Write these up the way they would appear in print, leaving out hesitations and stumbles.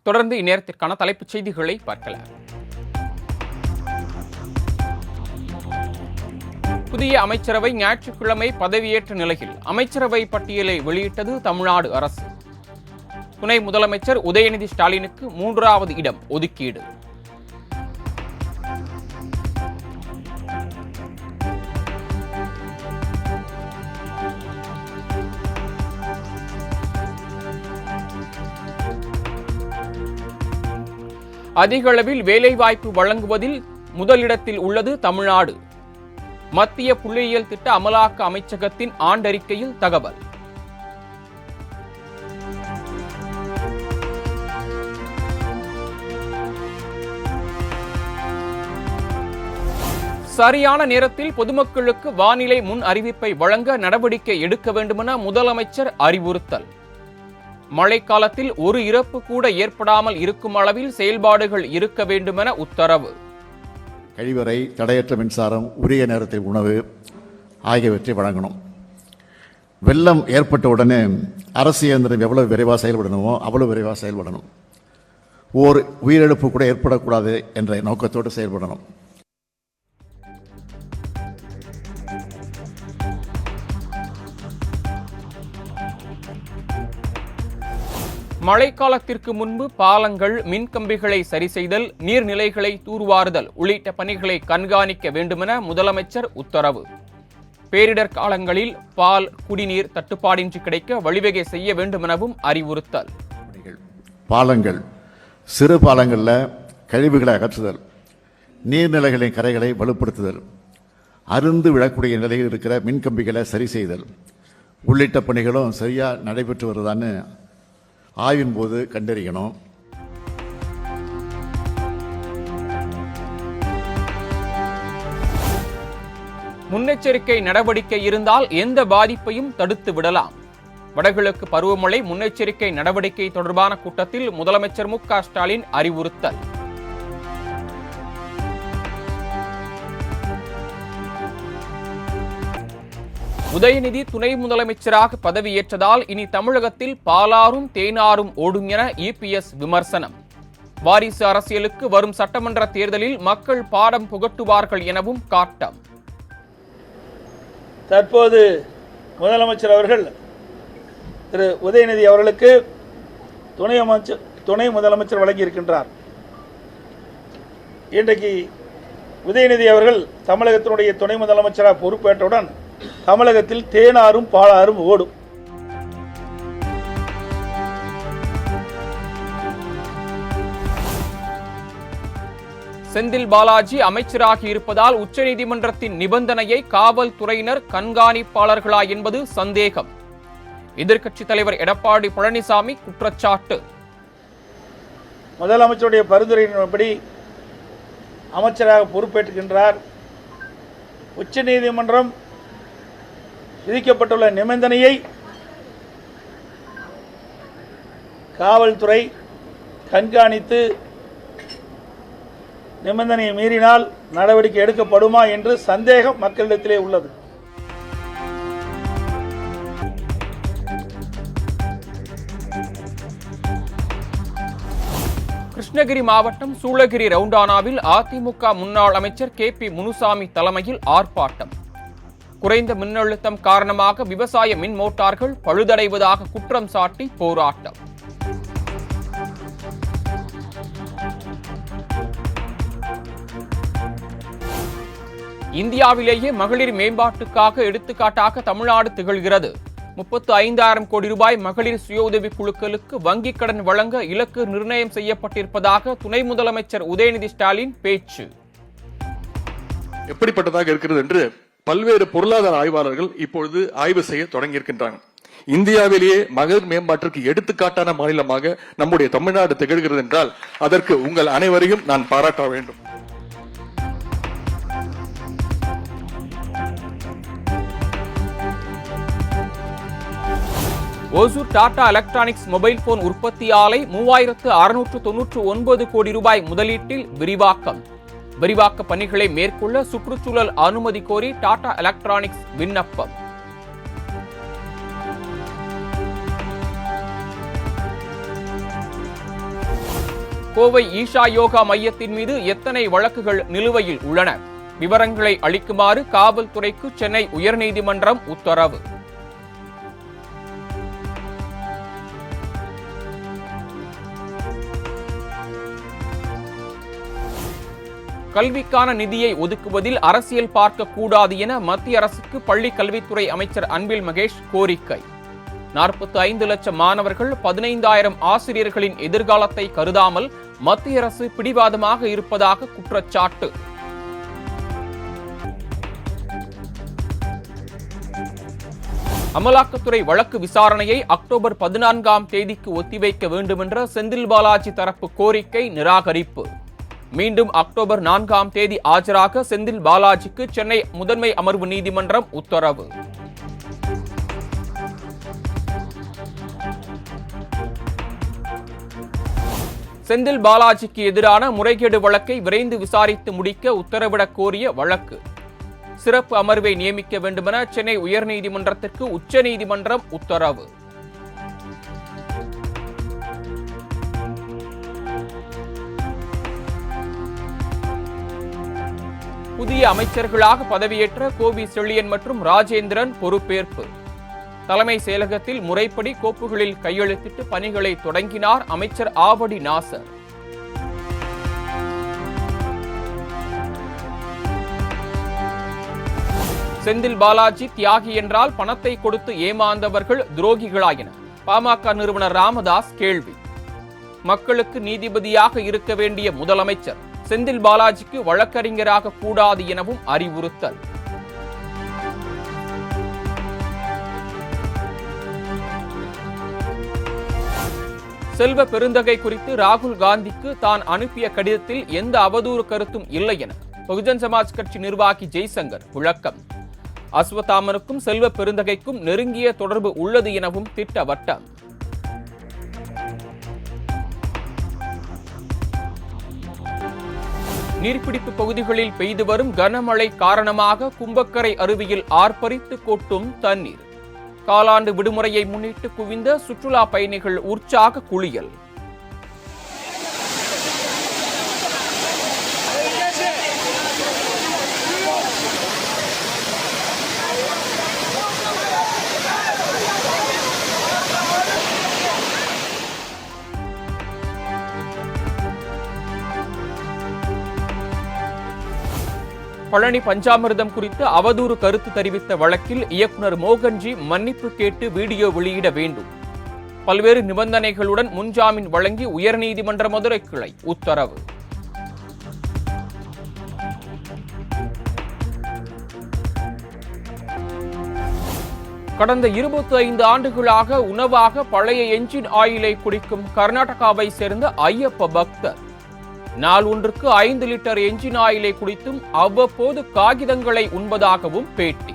தொடர்ந்து இந்நேரத்திற்கான தலைப்புச் செய்திகளை பார்க்கலாம். புதிய அமைச்சரவை ஞாயிற்றுக்கிழமை பதவியேற்ற நிலையில் அமைச்சரவை பட்டியலை வெளியிட்டது தமிழ்நாடு அரசு. துணை முதலமைச்சர் உதயநிதி ஸ்டாலினுக்கு 3வது இடம் ஒதுக்கீடு. அதிக அளவில் வேலைவாய்ப்பு வழங்குவதில் முதலிடத்தில் உள்ளது தமிழ்நாடு. மத்திய புள்ளியியல் திட்ட அமலாக்க அமைச்சகத்தின் ஆண்டறிக்கையில் தகவல். சரியான நேரத்தில் பொதுமக்களுக்கு வானிலை முன் அறிவிப்பை வழங்க நடவடிக்கை எடுக்க வேண்டுமென முதலமைச்சர் அறிவுறுத்தல். மழைக்காலத்தில் ஒரு இறப்பு கூட ஏற்படாமல் இருக்கும் அளவில் செயல்பாடுகள் இருக்க வேண்டுமென உத்தரவு. கழிவறை, தடையற்ற மின்சாரம், உரிய நேரத்தில் உணவு ஆகியவற்றை வழங்கணும். வெள்ளம் ஏற்பட்ட உடனே அரசு இயந்திரம் எவ்வளவு விரைவாக செயல்படணுமோ அவ்வளவு விரைவாக செயல்படணும். ஓர் உயிரிழப்பு கூட ஏற்படக்கூடாது என்ற நோக்கத்தோடு செயல்படணும். மழைக்காலத்திற்கு முன்பு பாலங்கள், மின்கம்பிகளை சரி செய்தல், நீர்நிலைகளை தூர்வாறுதல் உள்ளிட்ட பணிகளை கண்காணிக்க வேண்டுமென முதலமைச்சர் உத்தரவு. பேரிடர் காலங்களில் பால், குடிநீர் தட்டுப்பாடின்றி கிடைக்க வழிவகை செய்ய வேண்டுமெனவும் அறிவுறுத்தல். பாலங்கள், சிறு பாலங்களில் கழிவுகளை அகற்றுதல், நீர்நிலைகளின் கரைகளை வலுப்படுத்துதல், அருந்து விழக்கூடிய நிலையில் இருக்கிற மின்கம்பிகளை சரி செய்தல் உள்ளிட்ட பணிகளும் சரியாக நடைபெற்று வருதான்னு ஆய்வின் போது கண்டறியணும். முன்னெச்சரிக்கை நடவடிக்கை இருந்தால் எந்த பாதிப்பையும் தடுத்து விடலாம். வடகிழக்கு பருவமழை முன்னெச்சரிக்கை நடவடிக்கை தொடர்பான கூட்டத்தில் முதலமைச்சர் மு.க. ஸ்டாலின் அறிவுறுத்தல். உதயநிதி துணை முதலமைச்சராக பதவியேற்றதால் இனி தமிழகத்தில் பாலாறும் தேனாரும் ஓடும் என இபிஎஸ் விமர்சனம். வாரிசு அரசியலுக்கு வரும் சட்டமன்ற தேர்தலில் மக்கள் பாடம் புகட்டுவார்கள் எனவும் காட்டம். தற்போது முதலமைச்சர் அவர்கள் திரு உதயநிதி அவர்களுக்கு துணை முதலமைச்சர் வழங்கியிருக்கின்றார். இன்றைக்கு உதயநிதி அவர்கள் தமிழகத்தினுடைய துணை முதலமைச்சராக பொறுப்பேற்றவுடன் தமிழகத்தில் தேனாரும் பாலாறும் ஓடும். செந்தில் பாலாஜி அமைச்சராகி இருப்பதால் உச்சநீதிமன்றத்தின் நிபந்தனையை காவல்துறையினர் கண்காணிப்பாளர்களா என்பது சந்தேகம். எதிர்க்கட்சித் தலைவர் எடப்பாடி பழனிசாமி குற்றச்சாட்டு. முதலமைச்சருடைய பரிந்துரையின்படி அமைச்சராக பொறுப்பேற்றுகின்றார். உச்சநீதிமன்றம் விதிக்கப்பட்டுள்ள நிபந்தனையை காவல்துறை கண்காணித்து நிபந்தனையை மீறினால் நடவடிக்கை எடுக்கப்படுமா என்று சந்தேகம் மக்களிடத்திலே உள்ளது. கிருஷ்ணகிரி மாவட்டம் சூளகிரி ரவுண்டானாவில் அதிமுக முன்னாள் அமைச்சர் கே.பி. முனுசாமி தலைமையில் ஆர்ப்பாட்டம். குறைந்த மின்னழுத்தம் காரணமாக விவசாய மின் மோட்டார்கள் பழுதடைவதாக குற்றம் சாட்டி போராட்டம். இந்தியாவிலேயே மகளிர் மேம்பாட்டுக்காக எடுத்துக்காட்டாக தமிழ்நாடு திகழ்கிறது. 35,000 கோடி ரூபாய் மகளிர் சுய உதவி குழுக்களுக்கு வங்கிக் கடன் வழங்க இலக்கு நிர்ணயம் செய்யப்பட்டிருப்பதாக துணை முதலமைச்சர் உதயநிதி ஸ்டாலின் பேச்சு. எப்படிப்பட்டதாக இருக்கிறது என்று பல்வேறு பொருளாதார ஆய்வாளர்கள் இப்பொழுது ஆய்வு செய்ய தொடங்கியிருக்கின்றனர். இந்தியாவிலேயே மகளிர் மேம்பாட்டிற்கு எடுத்துக்காட்டான மாநிலமாக நம்முடைய தமிழ்நாடு திகழ்கிறது என்றால் அதற்கு உங்கள் அனைவரையும் நான் பாராட்ட வேண்டும். Hosur Tata electronics mobile phone உற்பத்தி ஆலை 3699 கோடி ரூபாய் முதலீட்டில் விரிவாக்கம். விரிவாக்க பணிகளை மேற்கொள்ள சுற்றுச்சூழல் அனுமதி கோரி டாடா எலக்ட்ரானிக்ஸ் விண்ணப்பம். கோவை ஈஷா யோகா மையத்தின் மீது எத்தனை வழக்குகள் நிலுவையில் உள்ளன? விவரங்களை அளிக்குமாறு காவல்துறைக்கு சென்னை உயர்நீதிமன்றம் உத்தரவு. கல்விக்கான நிதியை ஒதுக்குவதில் அரசியல் பார்க்க கூடாது என மத்திய அரசுக்கு பள்ளி கல்வித்துறை அமைச்சர் அன்பில் மகேஷ் கோரிக்கை. 45 லட்சம் மாணவர்கள் 15,000 ஆசிரியர்களின் எதிர்காலத்தை கருதாமல் மத்திய அரசு பிடிவாதமாக இருப்பதாக குற்றச்சாட்டு. அமலாக்கத்துறை வழக்கு விசாரணையை அக்டோபர் 14ஆம் தேதிக்கு ஒத்திவைக்க வேண்டுமென்ற செந்தில் பாலாஜி தரப்பு கோரிக்கை நிராகரிப்பு. மீண்டும் அக்டோபர் 4ஆம் தேதி ஆஜராக செந்தில் பாலாஜிக்கு சென்னை முதன்மை அமர்வு நீதிமன்றம் உத்தரவு. செந்தில் பாலாஜிக்கு எதிரான முறைகேடு வழக்கை விரைந்து விசாரித்து முடிக்க உத்தரவிடக் கோரிய வழக்கு. சிறப்பு அமர்வை நியமிக்க வேண்டுமென சென்னை உயர்நீதிமன்றத்திற்கு உச்சநீதிமன்றம் உத்தரவு. புதிய அமைச்சர்களாக பதவியேற்ற கோவி செழியன் மற்றும் ராஜேந்திரன் பொறுப்பேற்பு. தலைமை செயலகத்தில் முறைப்படி கோப்புகளில் கையெழுத்திட்டு பணிகளை தொடங்கினார் அமைச்சர் ஆவடி நாசர். செந்தில் பாலாஜி தியாகி என்றால் பணத்தை கொடுத்து ஏமாந்தவர்கள் துரோகிகளாயின பாமக நிறுவனர் ராமதாஸ் கேள்வி. மக்களுக்கு நீதிபதியாக இருக்க வேண்டிய முதலமைச்சர் செந்தில் பாலாஜிக்கு வழக்கறிஞராக கூடாது எனவும் அறிவுறுத்தல். செல்வ பெருந்தகை குறித்து ராகுல் காந்திக்கு தான் அனுப்பிய கடிதத்தில் எந்த அவதூறு கருத்தும் இல்லை என பகுஜன் சமாஜ் கட்சி நிர்வாகி ஜெய்சங்கர் விளக்கம். அஸ்வத்தாமனுக்கும் செல்வ பெருந்தகைக்கும் நெருங்கிய தொடர்பு உள்ளது எனவும் திட்டவட்டம். நீர்பிடிப்பு பகுதிகளில் பெய்து வரும் கனமழை காரணமாக கும்பக்கரை அருவியில் ஆர்ப்பரித்து கொட்டும் தண்ணீர். காலாண்டு விடுமுறையை முன்னிட்டு குவிந்த சுற்றுலா பயணிகள் உற்சாக குளியல். பழனி பஞ்சாமிர்தம் குறித்து அவதூறு கருத்து தெரிவித்த வழக்கில் இயக்குனர் மோகன்ஜி மன்னிப்பு கேட்டு வீடியோ வெளியிட வேண்டும். பல்வேறு நிபந்தனைகளுடன் முன்ஜாமீன் வழங்கி உயர்நீதிமன்ற மதுரை கிளை உத்தரவு. கடந்த 25 ஆண்டுகளாக உணவாக பழைய என்ஜின் ஆயிலை குடிக்கும் கர்நாடகாவை சேர்ந்த ஐயப்ப பக்தர் நாள் ஒன்றுக்கு 5 லிட்டர் என்ஜின் ஆயிலை குடித்தும் அவ்வப்போது காகிதங்களை உண்பதாகவும் பேட்டி.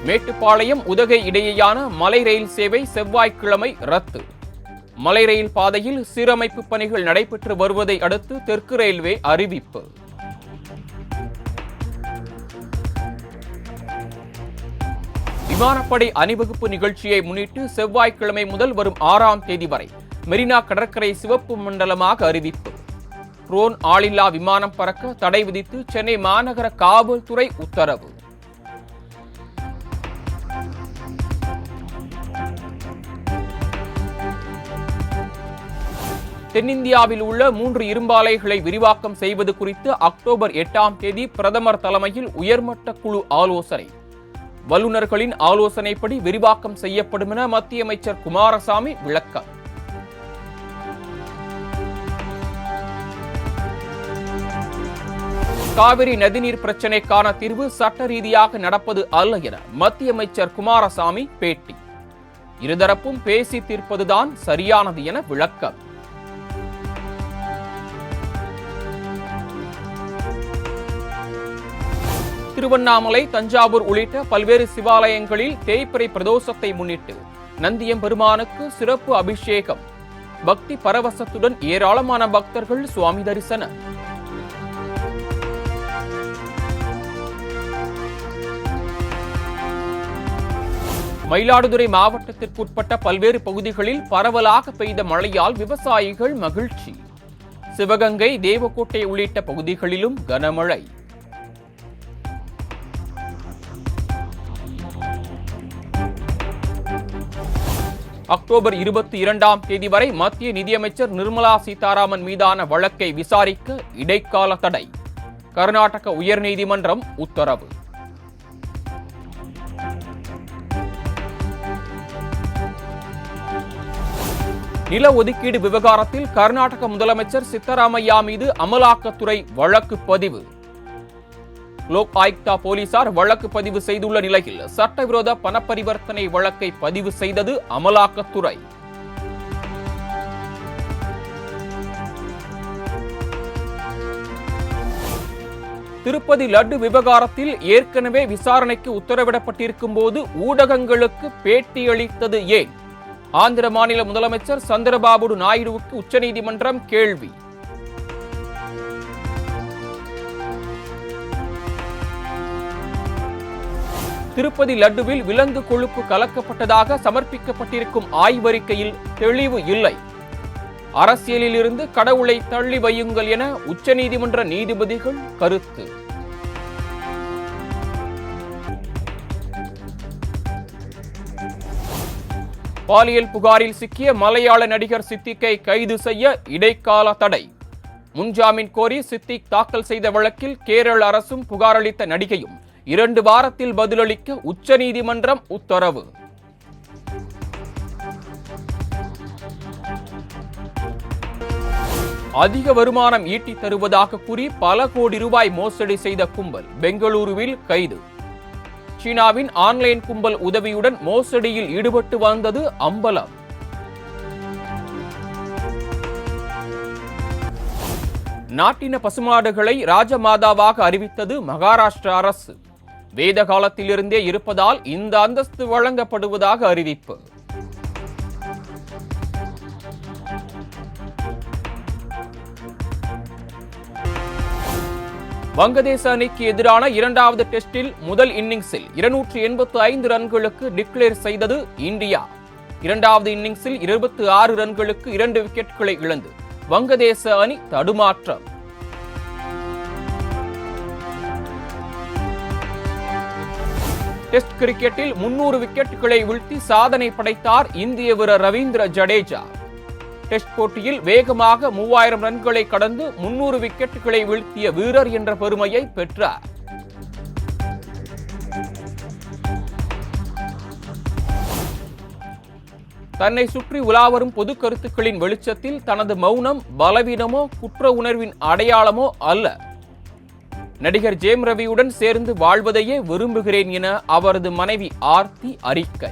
மேட்டுப்பாளையம் உதகை இடையேயான மலை ரயில் சேவை செவ்வாய்க்கிழமை ரத்து. மலை ரயில் பாதையில் சீரமைப்பு பணிகள் நடைபெற்று வருவதை அடுத்து தெற்கு ரயில்வே அறிவிப்பு. விமானப்படை அணிவகுப்பு நிகழ்ச்சியை முன்னிட்டு செவ்வாய்க்கிழமை முதல் வரும் 6ஆம் தேதி வரை மெரினா கடற்கரை சிவப்பு மண்டலமாக அறிவிப்பு. ட்ரோன் ஆளில்லா விமானம் பறக்க தடை விதித்து சென்னை மாநகர காவல்துறை உத்தரவு. தென்னிந்தியாவில் உள்ள 3 இரும்பாலைகளை விரிவாக்கம் செய்வது குறித்து அக்டோபர் 8ஆம் தேதி பிரதமர் தலைமையில் உயர்மட்ட குழு ஆலோசனை. வல்லுநர்களின் ஆலோசனைப்படி விரிவாக்கம் செய்யப்படும் என மத்திய அமைச்சர் குமாரசாமி விளக்கம். காவிரி நதிநீர் பிரச்சினைக்கான தீர்வு சட்ட ரீதியாக நடப்பது அல்ல என மத்திய அமைச்சர் குமாரசாமி பேட்டி. இருதரப்பும் பேசி தீர்ப்பதுதான் சரியானது என விளக்கம். திருவண்ணாமலை, தஞ்சாவூர் உள்ளிட்ட பல்வேறு சிவாலயங்களில் தேய்பிறை பிரதோஷத்தை முன்னிட்டு நந்தியம்பெருமானுக்கு சிறப்பு அபிஷேகம். பக்தி பரவசத்துடன் ஏராளமான பக்தர்கள் சுவாமி தரிசனம். மயிலாடுதுறை மாவட்டத்திற்குட்பட்ட பல்வேறு பகுதிகளில் பரவலாக பெய்த மழையால் விவசாயிகள் மகிழ்ச்சி. சிவகங்கை, தேவக்கோட்டை உள்ளிட்ட பகுதிகளிலும் கனமழை. அக்டோபர் 22ஆம் தேதி வரை மத்திய நிதியமைச்சர் நிர்மலா சீதாராமன் மீதான வழக்கை விசாரிக்க இடைக்கால தடை. கர்நாடக உயர்நீதிமன்றம் உத்தரவு. நில ஒதுக்கீடு விவகாரத்தில் கர்நாடக முதலமைச்சர் சித்தராமையா மீது அமலாக்கத்துறை வழக்கு பதிவு. லோக் ஆயுக்தா போலீசார் வழக்கு பதிவு செய்துள்ள நிலையில் சட்டவிரோத பணப்பரிவர்த்தனை வழக்கை பதிவு செய்தது அமலாக்கத்துறை. திருப்பதி லட்டு விவகாரத்தில் ஏற்கனவே விசாரணைக்கு உத்தரவிடப்பட்டிருக்கும் போது ஊடகங்களுக்கு பேட்டியளித்தது ஏன்? ஆந்திர மாநில முதலமைச்சர் சந்திரபாபு நாயுடுவுக்கு உச்சநீதிமன்றம் கேள்வி. திருப்பதி லட்டுவில் விலங்கு கொழுப்பு கலக்கப்பட்டதாக சமர்ப்பிக்கப்பட்டிருக்கும் ஆய்வறிக்கையில் தெளிவு இல்லை. அரசியலில் இருந்து கடவுளை தள்ளி வையுங்கள் என உச்சநீதிமன்ற நீதிபதிகள் கருத்து. பாலியல் புகாரில் சிக்கிய மலையாள நடிகர் சித்திக்கை கைது செய்ய இடைக்கால தடை. முன்ஜாமீன் கோரி சித்திக் தாக்கல் செய்த வழக்கில் கேரள அரசும் புகார் அளித்த நடிகையும் 2 வாரத்தில் பதிலளிக்க உச்சநீதிமன்றம் உத்தரவு. அதிக வருமானம் ஈட்டித் தருவதாக கூறி பல கோடி ரூபாய் மோசடி செய்த கும்பல் பெங்களூருவில் கைது. சீனாவின் ஆன்லைன் கும்பல் உதவியுடன் மோசடியில் ஈடுபட்டு வந்தது அம்பலம். நாட்டின பசுமாடுகளை ராஜமாதாவாக அறிவித்தது மகாராஷ்டிரா அரசு. வேத காலத்திலிருந்தே இருப்பதால் இந்த அந்தஸ்து வழங்கப்படுவதாக அறிவிப்பு. வங்கதேச அணிக்கு எதிரான 2வது டெஸ்டில் முதல் இன்னிங்ஸில் 285 ரன்களுக்கு டிக்ளேர் செய்தது இந்தியா. 2வது இன்னிங்ஸில் 26 ரன்களுக்கு 2 விக்கெட்டுகளை இழந்து வங்கதேச அணி தடுமாற்றம். டெஸ்ட் கிரிக்கெட்டில் 300 விக்கெட்டுகளை வீழ்த்தி சாதனை படைத்தார் இந்திய வீரர் ரவீந்திர ஜடேஜா. டெஸ்ட் போட்டியில் வேகமாக 3000 ரன்களை கடந்து 300 விக்கெட்டுகளை வீழ்த்திய வீரர் என்ற பெருமையை பெற்றார். தன்னை சுற்றி உலாவரும் பொது கருத்துக்களின் வெளிச்சத்தில் தனது மௌனம் பலவீனமோ குற்ற உணர்வின் அடையாளமோ அல்ல. நடிகர் ஜெயம் ரவியுடன் சேர்ந்து வாழ்வதையே விரும்புகிறேன் என அவரது மனைவி ஆர்த்தி அறிக்கை.